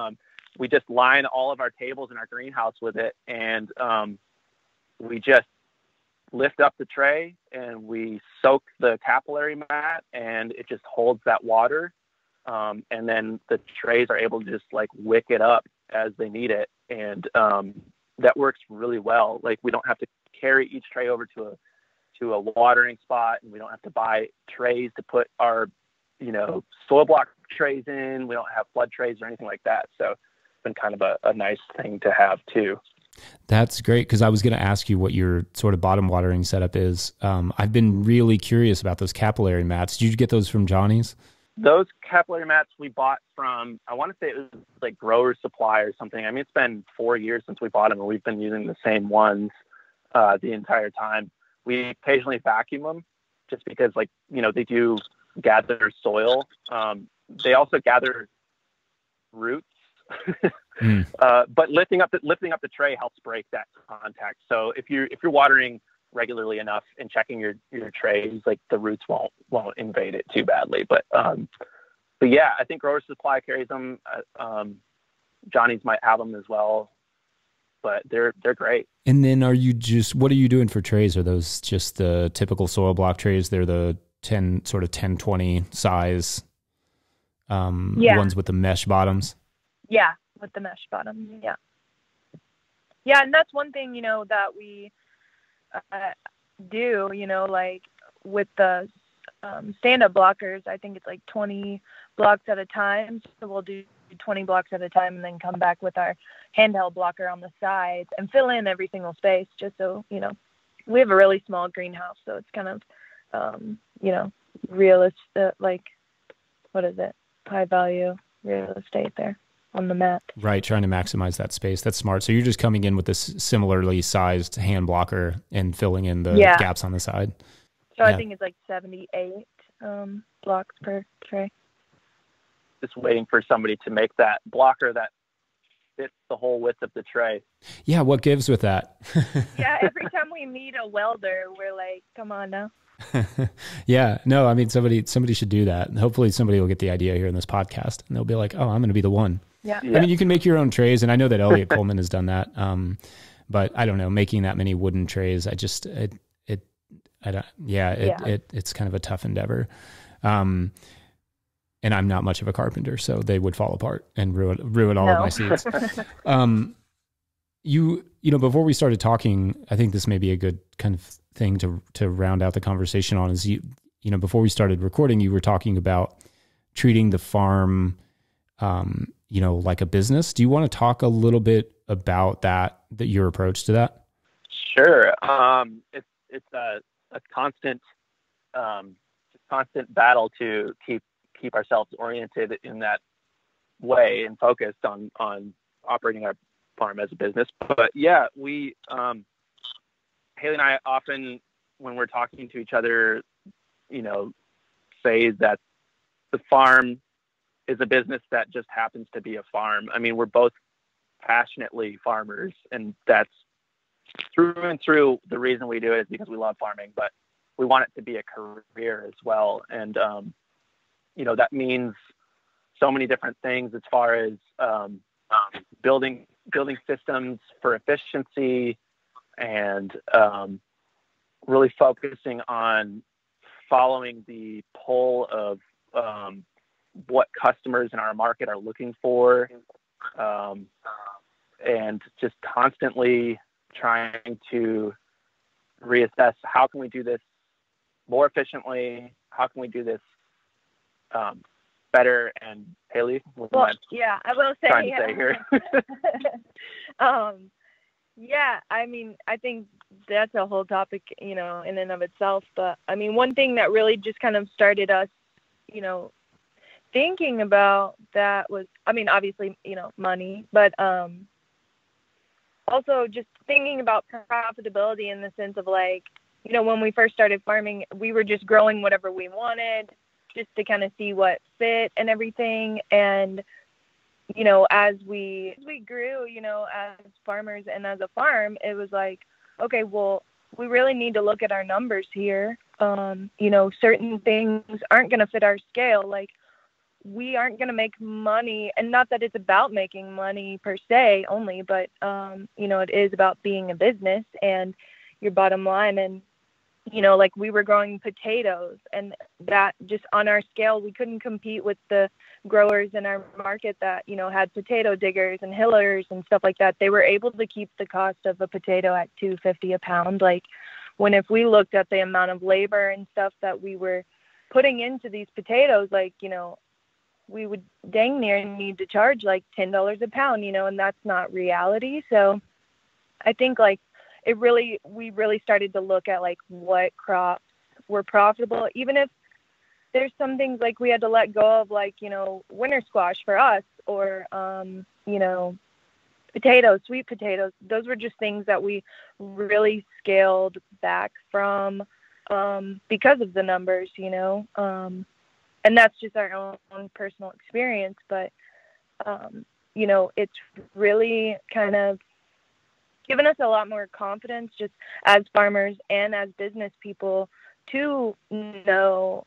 we just line all of our tables in our greenhouse with it. And we just lift up the tray and we soak the capillary mat, and it just holds that water. And then the trays are able to just like wick it up as they need it. And that works really well. Like we don't have to carry each tray over to a watering spot, and we don't have to buy trays to put our, soil block trays in. We don't have flood trays or anything like that. So it's been kind of a nice thing to have too. That's great, because I was going to ask you what your sort of bottom watering setup is. I've been really curious about those capillary mats. Did you get those from Johnny's? Those capillary mats we bought from, I want to say it was like Growers Supply or something. I mean, it's been 4 years since we bought them, and we've been using the same ones the entire time. We occasionally vacuum them just because, like, they do gather soil. They also gather roots. But lifting up the tray helps break that contact. So if you're watering regularly enough and checking your trays, like the roots won't invade it too badly. But yeah, I think Growers Supply carries them. Johnny's might have them as well, but they're great. And then what are you doing for trays? Are those just the typical soil block trays? They're the 10-20 size ones with the mesh bottoms? Yeah, with the mesh bottoms. Yeah. Yeah, and that's one thing, that we do, like with the stand-up blockers, I think it's like 20 blocks at a time. So we'll do 20 blocks at a time and then come back with our handheld blocker on the sides and fill in every single space just so, we have a really small greenhouse. So it's kind of, high value real estate there on the mat. Right, trying to maximize that space. That's smart. So you're just coming in with this similarly sized hand blocker and filling in the gaps on the side. So I think it's like 78 blocks per tray. Just waiting for somebody to make that blocker that fits the whole width of the tray. Yeah, what gives with that? Yeah, every time we meet a welder, we're like, come on now. Yeah, no, I mean, somebody should do that. And hopefully somebody will get the idea here in this podcast and they'll be like, oh, I'm going to be the one. Yeah. I mean, you can make your own trays. And I know that Elliot Coleman has done that. But I don't know, making that many wooden trays, it's kind of a tough endeavor. And I'm not much of a carpenter, so they would fall apart and ruin all of my seeds. Before we started talking, I think this may be a good kind of thing to round out the conversation on is before we started recording, you were talking about treating the farm, like a business. Do you want to talk a little bit about that your approach to that? Sure. It's a constant battle to keep ourselves oriented in that way and focused on operating our farm as a business. But yeah, we, Haley and I often, when we're talking to each other, say that the farm is a business that just happens to be a farm. I mean, we're both passionately farmers, and that's through and through the reason we do it is because we love farming, but we want it to be a career as well. And, that means so many different things as far as building systems for efficiency and really focusing on following the pull of what customers in our market are looking for, and just constantly trying to reassess how can we do this more efficiently, how can we do this better. And Haley, I will say, trying to say here. I mean, I think that's a whole topic, in and of itself. But I mean, one thing that really just kind of started us, thinking about that was, I mean, obviously, money, but also just thinking about profitability in the sense of like, when we first started farming, we were just growing whatever we wanted just to kind of see what fit and everything. And, as we grew, as farmers and as a farm, it was like, okay, well, we really need to look at our numbers here. Certain things aren't going to fit our scale. Like, we aren't going to make money, and not that it's about making money per se only, but, it is about being a business and your bottom line. And, like we were growing potatoes, and that just on our scale, we couldn't compete with the growers in our market that, had potato diggers and hillers and stuff like that. They were able to keep the cost of a potato at $2.50 a pound. Like, if we looked at the amount of labor and stuff that we were putting into these potatoes, like, we would dang near need to charge like $10 a pound, and that's not reality. So I think like we really started to look at like what crops were profitable, even if there's some things like we had to let go of, like, winter squash for us, or, potatoes, sweet potatoes. Those were just things that we really scaled back from, because of the numbers, and that's just our own personal experience. But, it's really kind of given us a lot more confidence just as farmers and as business people to know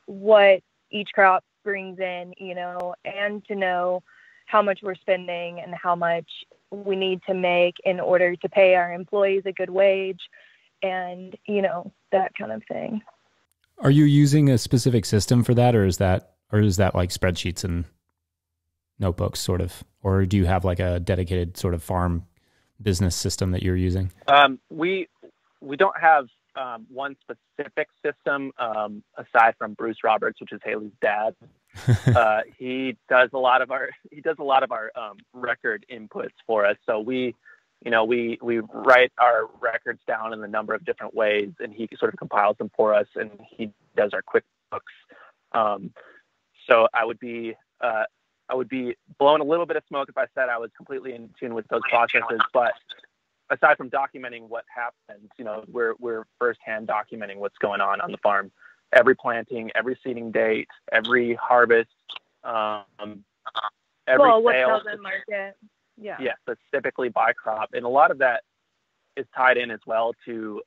what each crop brings in, and to know how much we're spending and how much we need to make in order to pay our employees a good wage and, that kind of thing. Are you using a specific system for that, or is that like spreadsheets and notebooks sort of, or do you have like a dedicated sort of farm business system that you're using? We don't have one specific system aside from Bruce Roberts, which is Haley's dad. He does a lot of our record inputs for us. So we write our records down in a number of different ways, and he sort of compiles them for us, and he does our QuickBooks. So I would be blowing a little bit of smoke if I said I was completely in tune with those processes. But aside from documenting what happens, we're firsthand documenting what's going on the farm. Every planting, every seeding date, every harvest, every what sale. sells in market. Yeah. Yeah, specifically by crop. And a lot of that is tied in as well to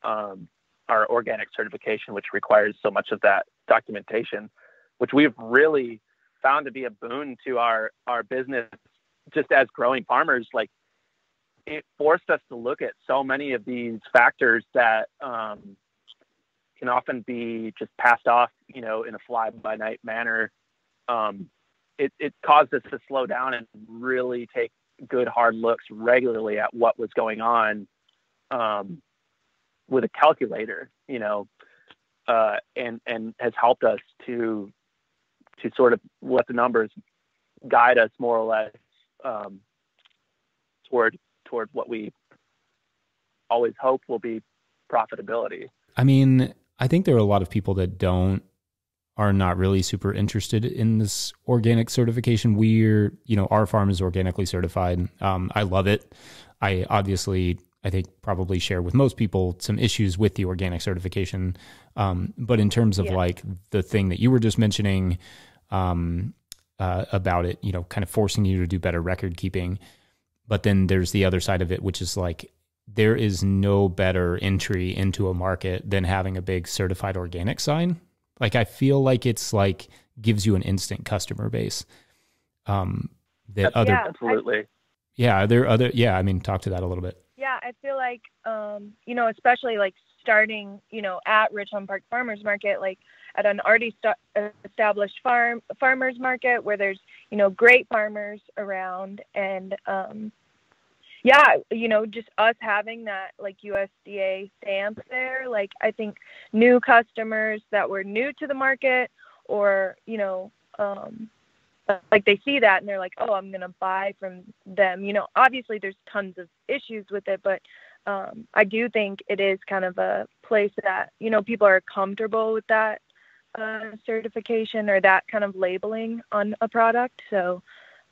our organic certification, which requires so much of that documentation, which we've really found to be a boon to our business just as growing farmers. Like, it forced us to look at so many of these factors that can often be just passed off, in a fly-by-night manner. It caused us to slow down and really take good hard looks regularly at what was going on with a calculator, and has helped us to sort of let the numbers guide us more or less toward what we always hope will be profitability. I mean, I think there are a lot of people that are not really super interested in this organic certification. Our farm is organically certified. I love it. I obviously, I think, probably share with most people some issues with the organic certification. But in terms of like the thing that you were just mentioning about it, kind of forcing you to do better record keeping. But then there's the other side of it, which is like, there is no better entry into a market than having a big certified organic sign. Like, I feel like it's like gives you an instant customer base. Absolutely. I mean, talk to that a little bit. Yeah, I feel like, especially like starting, at Richland Park Farmers Market, like at an already established farmers market where there's, great farmers around, and just us having that like USDA stamp there. Like, I think new customers that were new to the market, or, like they see that and they're like, oh, I'm going to buy from them. Obviously there's tons of issues with it, but I do think it is kind of a place that, people are comfortable with that certification or that kind of labeling on a product. So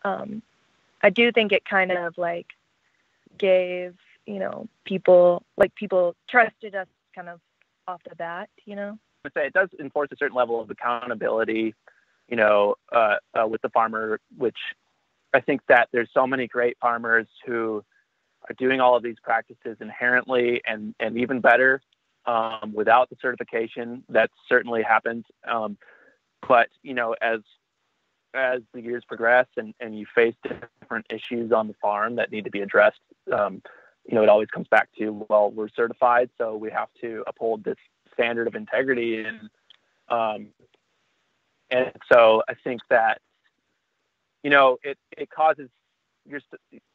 I do think it kind of like gave, people trusted us kind of off the bat, I say it does enforce a certain level of accountability, with the farmer, which I think that there's so many great farmers who are doing all of these practices inherently and even better without the certification. That certainly happens. But, as the years progress and you face different issues on the farm that need to be addressed, it always comes back to, well, we're certified, so we have to uphold this standard of integrity. And so I think that, it causes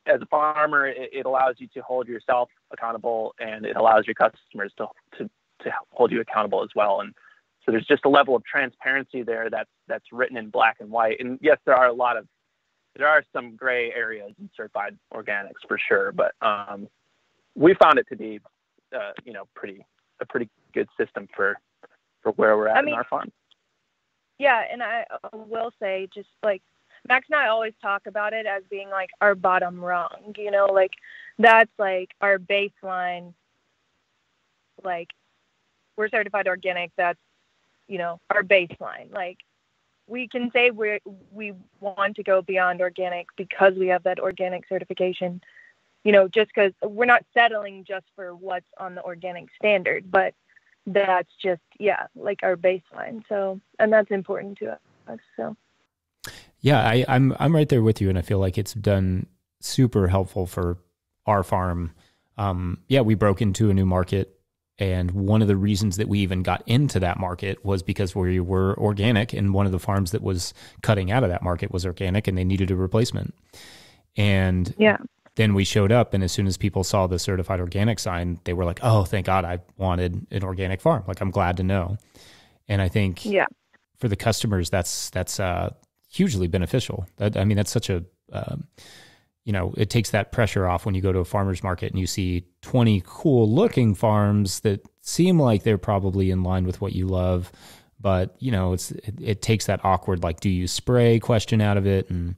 as a farmer, it allows you to hold yourself accountable, and it allows your customers to hold you accountable as well. And so there's just a level of transparency there that's written in black and white. And yes, there are some gray areas in certified organics for sure, but we found it to be, a pretty good system for where we're at in our farm. Yeah, and I will say, just like Max and I always talk about it as being like our bottom rung, like that's like our baseline. Like, we're certified organic. That's, our baseline. Like, we can say we want to go beyond organic because we have that organic certification, just because we're not settling just for what's on the organic standard, but that's just, like our baseline. So, and that's important to us. So, yeah, I'm right there with you. And I feel like it's done super helpful for our farm. We broke into a new market. And one of the reasons that we even got into that market was because we were organic, and one of the farms that was cutting out of that market was organic, and they needed a replacement. And then we showed up, and as soon as people saw the certified organic sign, they were like, oh, thank God, I wanted an organic farm. Like, I'm glad to know. And I think for the customers, that's hugely beneficial. That's such a, it takes that pressure off when you go to a farmer's market and you see 20 cool looking farms that seem like they're probably in line with what you love. But, it takes that awkward, like, do you spray question out of it? And,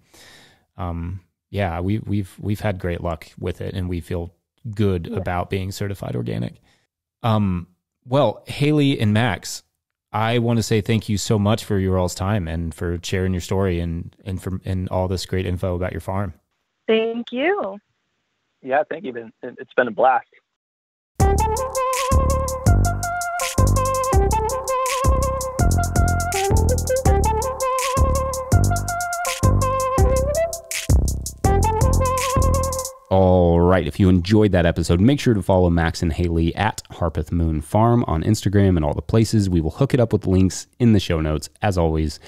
we've had great luck with it, and we feel good about being certified organic. Well, Haley and Max, I want to say thank you so much for your all's time and for sharing your story and all this great info about your farm. Thank you. Yeah, thank you. It's been a blast. All right. If you enjoyed that episode, make sure to follow Max and Haley at Harpeth Moon Farm on Instagram and all the places. We will hook it up with links in the show notes, as always.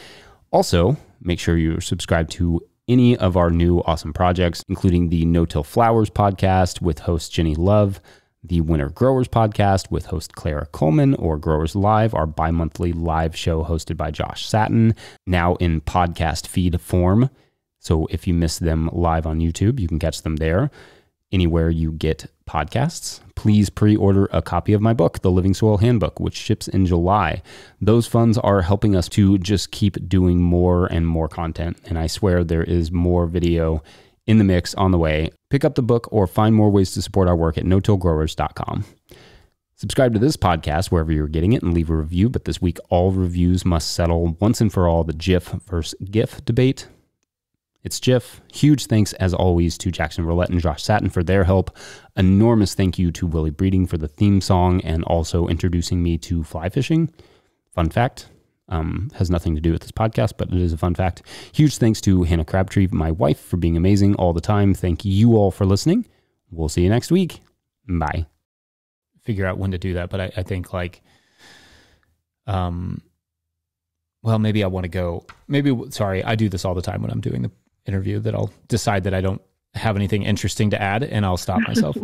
Also, make sure you're subscribed to any of our new awesome projects, including the No-Till Flowers podcast with host Jenny Love, the Winter Growers podcast with host Clara Coleman, or Growers Live, our bi-monthly live show hosted by Josh Satin, now in podcast feed form. So if you miss them live on YouTube, you can catch them there. Anywhere you get podcasts, please pre-order a copy of my book, The Living Soil Handbook, which ships in July. Those funds are helping us to just keep doing more and more content. And I swear there is more video in the mix on the way. Pick up the book or find more ways to support our work at notillgrowers.com. Subscribe to this podcast wherever you're getting it and leave a review. But this week, all reviews must settle once and for all the GIF versus GIF debate. It's GIF. Huge thanks, as always, to Jackson Roulette and Josh Satin for their help. Enormous thank you to Willie Breeding for the theme song and also introducing me to fly fishing. Fun fact. Has nothing to do with this podcast, but it is a fun fact. Huge thanks to Hannah Crabtree, my wife, for being amazing all the time. Thank you all for listening. We'll see you next week. Bye. Figure out when to do that, but I think like, well, maybe I want to go, sorry, I do this all the time when I'm doing the interview, that I'll decide that I don't have anything interesting to add and I'll stop myself.